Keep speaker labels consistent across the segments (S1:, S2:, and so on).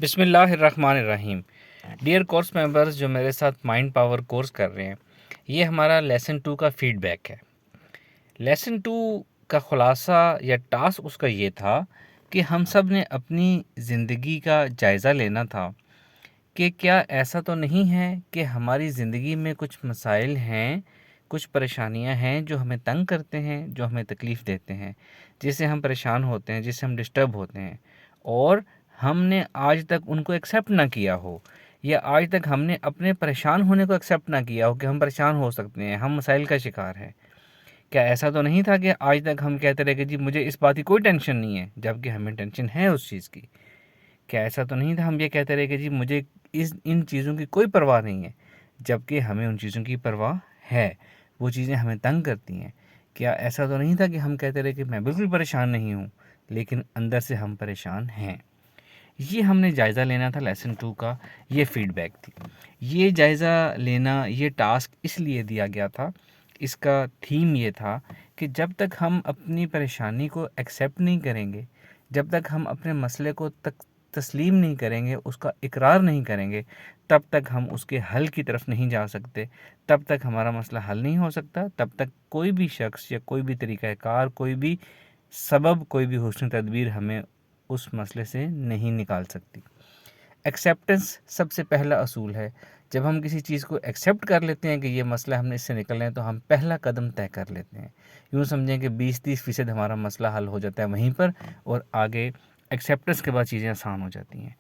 S1: بسم اللہ الرحمن الرحیم۔ ڈیئر کورس ممبرز جو میرے ساتھ مائنڈ پاور کورس کر رہے ہیں، یہ ہمارا لیسن 2 کا فیڈ بیک ہے۔ لیسن 2 کا خلاصہ یا ٹاسک اس کا یہ تھا کہ ہم سب نے اپنی زندگی کا جائزہ لینا تھا کہ کیا ایسا تو نہیں ہے کہ ہماری زندگی میں کچھ مسائل ہیں، کچھ پریشانیاں ہیں جو ہمیں تنگ کرتے ہیں، جو ہمیں تکلیف دیتے ہیں، جس سے ہم پریشان ہوتے ہیں، جس سے ہم ڈسٹرب ہوتے ہیں، اور ہم نے آج تک ان کو ایکسیپٹ نہ کیا ہو، یا آج تک ہم نے اپنے پریشان ہونے کو ایکسیپٹ نہ کیا ہو کہ ہم پریشان ہو سکتے ہیں، ہم مسائل کا شکار ہیں۔ کیا ایسا تو نہیں تھا کہ آج تک ہم کہتے رہے کہ جی مجھے اس بات کی کوئی ٹینشن نہیں ہے، جبکہ ہمیں ٹینشن ہے اس چیز کی؟ کیا ایسا تو نہیں تھا ہم یہ کہتے رہے کہ جی مجھے ان چیزوں کی کوئی پرواہ نہیں ہے، جبکہ ہمیں ان چیزوں کی پرواہ ہے، وہ چیزیں ہمیں تنگ کرتی ہیں؟ کیا ایسا تو نہیں تھا کہ ہم کہتے رہے کہ میں بالکل پریشان نہیں ہوں، لیکن اندر سے ہم پریشان ہیں؟ یہ ہم نے جائزہ لینا تھا لیسن 2 کا، یہ فیڈ بیک تھی۔ یہ جائزہ لینا، یہ ٹاسک اس لیے دیا گیا تھا، اس کا تھیم یہ تھا کہ جب تک ہم اپنی پریشانی کو ایکسیپٹ نہیں کریں گے، جب تک ہم اپنے مسئلے کو تسلیم نہیں کریں گے، اس کا اقرار نہیں کریں گے، تب تک ہم اس کے حل کی طرف نہیں جا سکتے، تب تک ہمارا مسئلہ حل نہیں ہو سکتا، تب تک کوئی بھی شخص یا کوئی بھی طریقہ کار، کوئی بھی سبب، کوئی بھی حسن تدبیر ہمیں اس مسئلے سے نہیں نکال سکتی۔ ایکسیپٹنس سب سے پہلا اصول ہے۔ جب ہم کسی چیز کو ایکسیپٹ کر لیتے ہیں کہ یہ مسئلہ ہم نے اس سے نکلنا ہے، تو ہم پہلا قدم طے کر لیتے ہیں۔ یوں سمجھیں کہ 20-30% ہمارا مسئلہ حل ہو جاتا ہے وہیں پر، اور آگے ایکسیپٹنس کے بعد چیزیں آسان ہو جاتی ہیں۔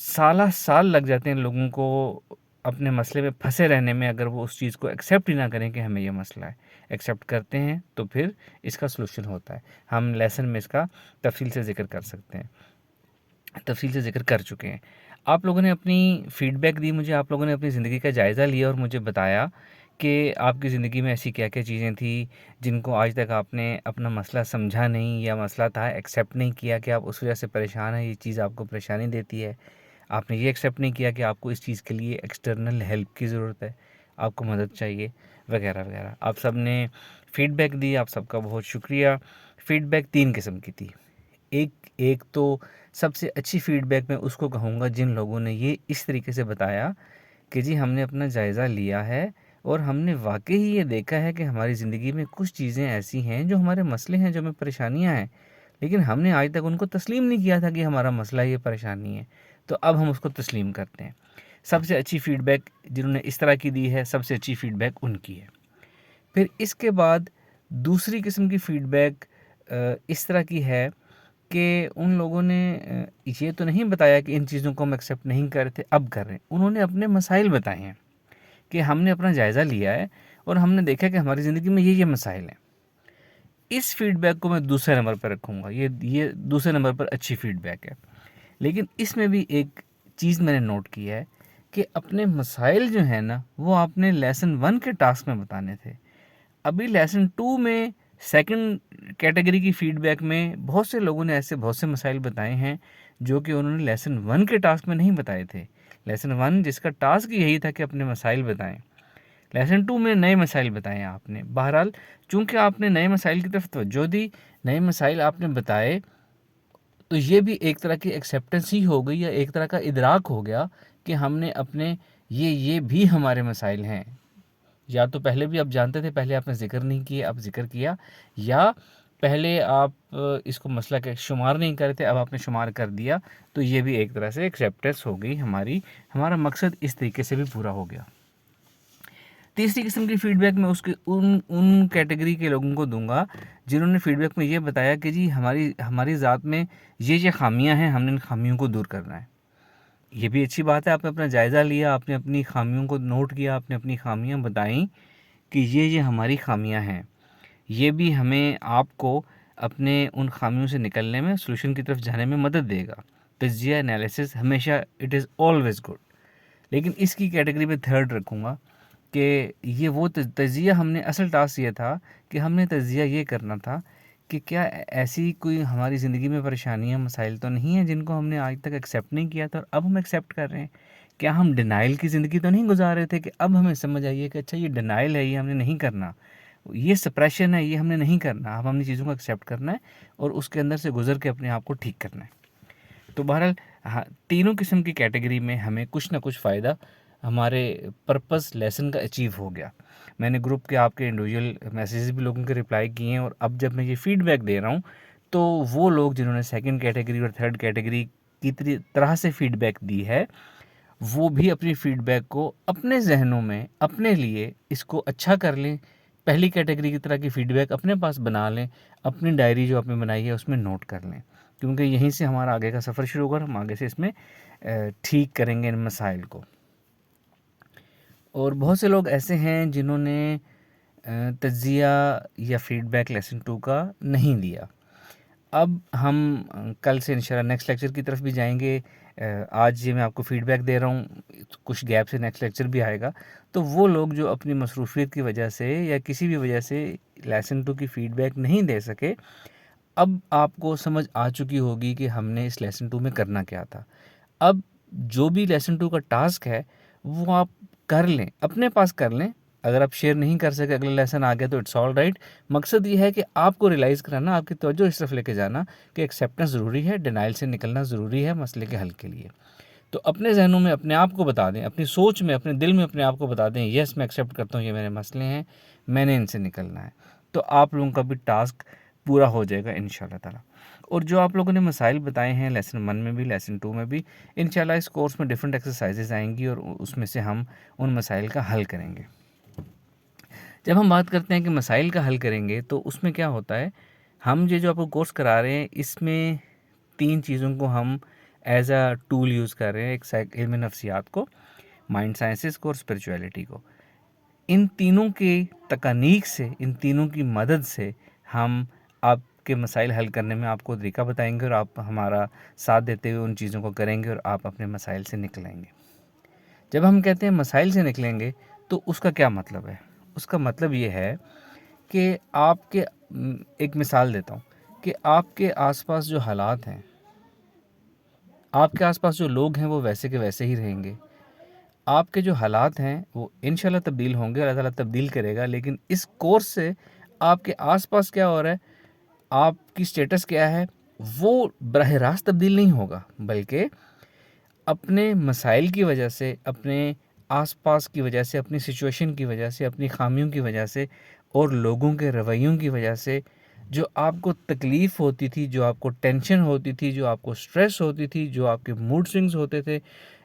S1: سال لگ جاتے ہیں لوگوں کو اپنے مسئلے میں پھنسے رہنے میں، اگر وہ اس چیز کو ایکسیپٹ ہی نہ کریں کہ ہمیں یہ مسئلہ ہے۔ ایکسیپٹ کرتے ہیں تو پھر اس کا سلوشن ہوتا ہے۔ ہم لیسن میں اس کا تفصیل سے ذکر کر سکتے ہیں، تفصیل سے ذکر کر چکے ہیں۔ آپ لوگوں نے اپنی فیڈ بیک دی مجھے، آپ لوگوں نے اپنی زندگی کا جائزہ لیا اور مجھے بتایا کہ آپ کی زندگی میں ایسی کیا کیا چیزیں تھیں جن کو آج تک آپ نے اپنا مسئلہ سمجھا نہیں، یا مسئلہ تھا ایکسیپٹ نہیں کیا کہ آپ اس وجہ سے پریشان ہیں، یہ چیز آپ کو پریشانی دیتی ہے۔ آپ نے یہ ایکسیپٹ نہیں کیا کہ آپ کو اس چیز کے لیے ایکسٹرنل ہیلپ کی ضرورت ہے، آپ کو مدد چاہیے، وغیرہ وغیرہ۔ آپ سب نے فیڈ بیک دی، آپ سب کا بہت شکریہ۔ فیڈ بیک 3 قسم کی تھی۔ ایک تو سب سے اچھی فیڈ بیک میں اس کو کہوں گا جن لوگوں نے یہ اس طریقے سے بتایا کہ جی ہم نے اپنا جائزہ لیا ہے، اور ہم نے واقعی یہ دیکھا ہے کہ ہماری زندگی میں کچھ چیزیں ایسی ہیں جو ہمارے مسئلے ہیں، جو ہمیں پریشانیاں ہیں، لیکن ہم نے آج تک ان کو تسلیم نہیں کیا تھا کہ ہمارا مسئلہ یہ پریشانی ہے، تو اب ہم اس کو تسلیم کرتے ہیں۔ سب سے اچھی فیڈ بیک جنہوں نے اس طرح کی دی ہے، سب سے اچھی فیڈ بیک ان کی ہے۔ پھر اس کے بعد دوسری قسم کی فیڈ بیک اس طرح کی ہے کہ ان لوگوں نے یہ تو نہیں بتایا کہ ان چیزوں کو ہم ایکسیپٹ نہیں کر رہے تھے، اب کر رہے ہیں۔ انہوں نے اپنے مسائل بتائے ہیں کہ ہم نے اپنا جائزہ لیا ہے اور ہم نے دیکھا کہ ہماری زندگی میں یہ مسائل ہیں۔ اس فیڈ بیک کو میں دوسرے نمبر پر رکھوں گا، یہ دوسرے نمبر پر اچھی فیڈ بیک ہے۔ لیکن اس میں بھی ایک چیز میں نے نوٹ کی ہے کہ اپنے مسائل جو ہیں نا، وہ آپ نے لیسن 1 کے ٹاسک میں بتانے تھے۔ ابھی لیسن 2 میں سیکنڈ کیٹیگری کی فیڈ بیک میں بہت سے لوگوں نے ایسے بہت سے مسائل بتائے ہیں جو کہ انہوں نے لیسن 1 کے ٹاسک میں نہیں بتائے تھے۔ لیسن 1 جس کا ٹاسک یہی تھا کہ اپنے مسائل بتائیں، لیسن 2 میں نئے مسائل بتائے ہیں آپ نے۔ بہرحال چونکہ آپ نے نئے مسائل کی طرف توجہ دی، نئے مسائل آپ نے بتائے، تو یہ بھی ایک طرح کی ایکسیپٹنس ہی ہو گئی، یا ایک طرح کا ادراک ہو گیا کہ ہم نے اپنے یہ بھی ہمارے مسائل ہیں۔ یا تو پہلے بھی آپ جانتے تھے، پہلے آپ نے ذکر نہیں کیا، اب ذکر کیا، یا پہلے آپ اس کو مسئلہ کے شمار نہیں کرتے تھے، اب آپ نے شمار کر دیا، تو یہ بھی ایک طرح سے ایکسیپٹنس ہو گئی ہمارا مقصد اس طریقے سے بھی پورا ہو گیا۔ تیسری قسم کی فیڈ بیک میں ان کیٹیگری کے لوگوں کو دوں گا جنہوں نے فیڈ بیک میں یہ بتایا کہ جی ہماری ذات میں یہ خامیاں ہیں، ہم نے ان خامیوں کو دور کرنا ہے۔ یہ بھی اچھی بات ہے، آپ نے اپنا جائزہ لیا، آپ نے اپنی خامیوں کو نوٹ کیا، آپ نے اپنی خامیاں بتائیں کہ یہ ہماری خامیاں ہیں۔ یہ بھی ہمیں آپ کو اپنے ان خامیوں سے نکلنے میں، سلوشن کی طرف جانے میں مدد دے گا۔ تجزیہ انالیسس ہمیشہ اٹ از آلویز گڈ۔ لیکن اس کی کیٹیگری میں تھرڈ رکھوں گا کہ یہ وہ تجزیہ ہم نے، اصل ٹاسک یہ تھا کہ ہم نے تجزیہ یہ کرنا تھا کہ کیا ایسی کوئی ہماری زندگی میں پریشانیاں، مسائل تو نہیں ہیں جن کو ہم نے آج تک ایکسیپٹ نہیں کیا تھا اور اب ہم ایکسیپٹ کر رہے ہیں؟ کیا ہم ڈینائل کی زندگی تو نہیں گزار رہے تھے کہ اب ہمیں سمجھ آئیے کہ اچھا یہ ڈینائل ہے، یہ ہم نے نہیں کرنا، یہ سپریشن ہے، یہ ہم نے نہیں کرنا، اب ہم نے چیزوں کو ایکسیپٹ کرنا ہے اور اس کے اندر سے گزر کے اپنے آپ کو ٹھیک کرنا ہے۔ تو بہرحال ہاں، تینوں قسم کی کیٹیگری میں ہمیں کچھ نہ کچھ فائدہ ہمارے پرپس لیسن کا اچیو ہو گیا۔ میں نے گروپ کے آپ کے انڈیویجول میسیجز بھی لوگوں کے رپلائی کیے ہیں، اور اب جب میں یہ فیڈ بیک دے رہا ہوں تو وہ لوگ جنہوں نے سیکنڈ کیٹیگری اور تھرڈ کیٹیگری کی طرح سے فیڈ بیک دی ہے، وہ بھی اپنی فیڈ بیک کو اپنے ذہنوں میں اپنے لیے اس کو اچھا کر لیں، پہلی کیٹیگری کی طرح کی فیڈ بیک اپنے پاس بنا لیں، اپنی ڈائری جو آپ نے بنائی ہے اس میں نوٹ کر لیں، کیونکہ یہیں سے ہمارا آگے کا سفر شروع ہوگا، ہم آگے سے اس میں ٹھیک کریں گے ان مسائل کو۔ اور بہت سے لوگ ایسے ہیں جنہوں نے تجزیہ یا فیڈ بیک لیسن 2 کا نہیں دیا۔ اب ہم کل سے انشاءاللہ نیکسٹ لیکچر کی طرف بھی جائیں گے۔ آج یہ میں آپ کو فیڈ بیک دے رہا ہوں، کچھ گیپ سے نیکسٹ لیکچر بھی آئے گا، تو وہ لوگ جو اپنی مصروفیت کی وجہ سے یا کسی بھی وجہ سے لیسن 2 کی فیڈ بیک نہیں دے سکے، اب آپ کو سمجھ آ چکی ہوگی کہ ہم نے اس لیسن 2 میں کرنا کیا تھا۔ اب جو بھی لیسن 2 کا ٹاسک ہے وہ آپ کر لیں، اپنے پاس کر لیں۔ اگر آپ شیئر نہیں کر سکے، اگلا لیسن آ گیا تو اٹس آل رائٹ۔ مقصد یہ ہے کہ آپ کو ریلائز کرانا، آپ کی توجہ اس طرف لے کے جانا کہ ایکسیپٹنس ضروری ہے، ڈینائل سے نکلنا ضروری ہے مسئلے کے حل کے لیے۔ تو اپنے ذہنوں میں اپنے آپ کو بتا دیں، اپنی سوچ میں، اپنے دل میں اپنے آپ کو بتا دیں، یس میں ایکسیپٹ کرتا ہوں یہ میرے مسئلے ہیں، میں نے ان سے نکلنا ہے، تو آپ لوگوں کا بھی ٹاسک پورا ہو جائے گا انشاءاللہ تعالیٰ۔ اور جو آپ لوگوں نے مسائل بتائے ہیں لیسن 1 میں بھی، لیسن 2 میں بھی، انشاءاللہ اس کورس میں ڈیفرنٹ ایکسرسائزز آئیں گی اور اس میں سے ہم ان مسائل کا حل کریں گے۔ جب ہم بات کرتے ہیں کہ مسائل کا حل کریں گے تو اس میں کیا ہوتا ہے، ہم یہ جو آپ کو کورس کرا رہے ہیں اس میں 3 چیزوں کو ہم ایز اے ٹول یوز کر رہے ہیں، ایک علم نفسیات کو، مائنڈ سائنسز کو اور اسپریچویلٹی کو۔ ان تینوں کے تکنیک سے، ان تینوں کی مدد سے ہم آپ کے مسائل حل کرنے میں آپ کو طریقہ بتائیں گے، اور آپ ہمارا ساتھ دیتے ہوئے ان چیزوں کو کریں گے اور آپ اپنے مسائل سے نکلیں گے۔ جب ہم کہتے ہیں مسائل سے نکلیں گے تو اس کا کیا مطلب ہے؟ اس کا مطلب یہ ہے کہ آپ کے، ایک مثال دیتا ہوں کہ آپ کے آس پاس جو حالات ہیں، آپ کے آس پاس جو لوگ ہیں وہ ویسے کے ویسے ہی رہیں گے۔ آپ کے جو حالات ہیں وہ انشاءاللہ تبدیل ہوں گے، اللہ تعالیٰ تبدیل کرے گا، لیکن اس کورس سے آپ کے آس پاس کیا ہو رہا ہے، آپ کی سٹیٹس کیا ہے، وہ براہ راست تبدیل نہیں ہوگا، بلکہ اپنے مسائل کی وجہ سے، اپنے آس پاس کی وجہ سے، اپنی سچویشن کی وجہ سے، اپنی خامیوں کی وجہ سے اور لوگوں کے رویوں کی وجہ سے جو آپ کو تکلیف ہوتی تھی، جو آپ کو ٹینشن ہوتی تھی، جو آپ کو سٹریس ہوتی تھی، جو آپ کے موڈ سوئنگز ہوتے تھے،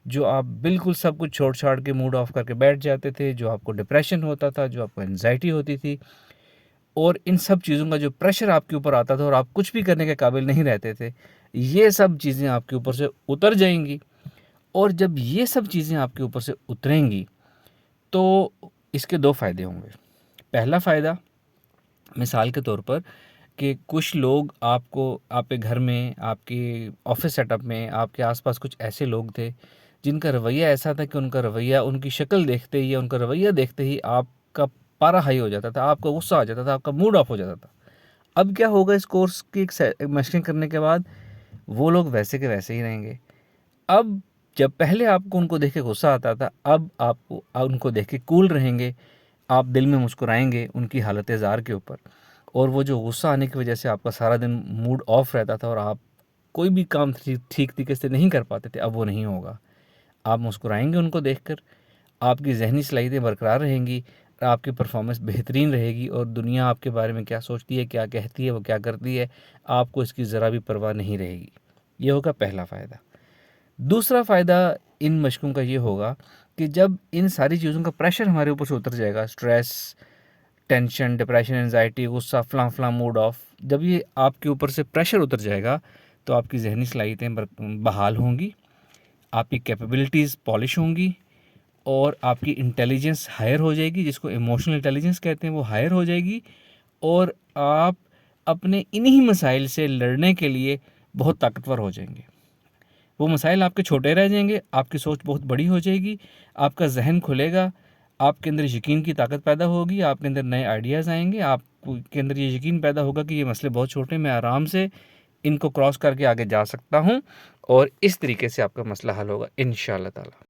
S1: جو آپ بالکل سب کچھ چھوڑ چھاڑ کے موڈ آف کر کے بیٹھ جاتے تھے، جو آپ کو ڈپریشن ہوتا تھا، جو آپ کو انزائٹی ہوتی تھی، اور ان سب چیزوں کا جو پریشر آپ کے اوپر آتا تھا اور آپ کچھ بھی کرنے کے قابل نہیں رہتے تھے، یہ سب چیزیں آپ کے اوپر سے اتر جائیں گی۔ اور جب یہ سب چیزیں آپ کے اوپر سے اتریں گی تو اس کے 2 فائدے ہوں گے۔ پہلا فائدہ، مثال کے طور پر، کہ کچھ لوگ آپ کو، آپ کے گھر میں، آپ کے آفس سیٹ اپ میں، آپ کے آس پاس کچھ ایسے لوگ تھے جن کا رویہ ایسا تھا کہ ان کا رویہ، ان کی شکل دیکھتے ہی یا ان کا رویہ دیکھتے ہی آپ کا پارا ہائی ہو جاتا تھا، آپ کا غصہ آ جاتا تھا، آپ کا موڈ آف ہو جاتا تھا۔ اب کیا ہوگا، اس کورس کی مشقیں کرنے کے بعد وہ لوگ ویسے کے ویسے ہی رہیں گے۔ اب جب پہلے آپ کو ان کو دیکھ کے غصہ آتا تھا، اب آپ کو ان کو دیکھ کے کول رہیں گے، آپ دل میں مسکرائیں گے ان کی حالت زار کے اوپر، اور وہ جو غصہ آنے کی وجہ سے آپ کا سارا دن موڈ آف رہتا تھا اور آپ کوئی بھی کام ٹھیک طریقے سے نہیں کر پاتے تھے، اب وہ نہیں ہوگا۔ آپ مسکرائیں گے ان کو دیکھ کر، آپ کی ذہنی صلاحیتیں برقرار رہیں گی، آپ کی پرفارمنس بہترین رہے گی، اور دنیا آپ کے بارے میں کیا سوچتی ہے، کیا کہتی ہے، وہ کیا کرتی ہے، آپ کو اس کی ذرا بھی پرواہ نہیں رہے گی۔ یہ ہوگا پہلا فائدہ۔ دوسرا فائدہ ان مشقوں کا یہ ہوگا کہ جب ان ساری چیزوں کا پریشر ہمارے اوپر سے اتر جائے گا، سٹریس، ٹینشن، ڈپریشن، انزائٹی، غصہ، فلاں فلاں، موڈ آف، جب یہ آپ کے اوپر سے پریشر اتر جائے گا تو آپ کی ذہنی صلاحیتیں بحال ہوں گی، آپ کی کیپیبلٹیز پالش ہوں گی، اور آپ کی انٹیلیجنس ہائر ہو جائے گی، جس کو ایموشنل انٹیلیجنس کہتے ہیں، وہ ہائر ہو جائے گی، اور آپ اپنے انہی مسائل سے لڑنے کے لیے بہت طاقتور ہو جائیں گے۔ وہ مسائل آپ کے چھوٹے رہ جائیں گے، آپ کی سوچ بہت بڑی ہو جائے گی، آپ کا ذہن کھلے گا، آپ کے اندر یقین کی طاقت پیدا ہوگی، آپ کے اندر نئے آئیڈیاز آئیں گے، آپ کے اندر یہ یقین پیدا ہوگا کہ یہ مسئلے بہت چھوٹے ہیں، میں آرام سے ان کو کراس کر کے آگے جا سکتا ہوں، اور اس طریقے سے آپ کا مسئلہ حل ہوگا انشاءاللہ تعالیٰ۔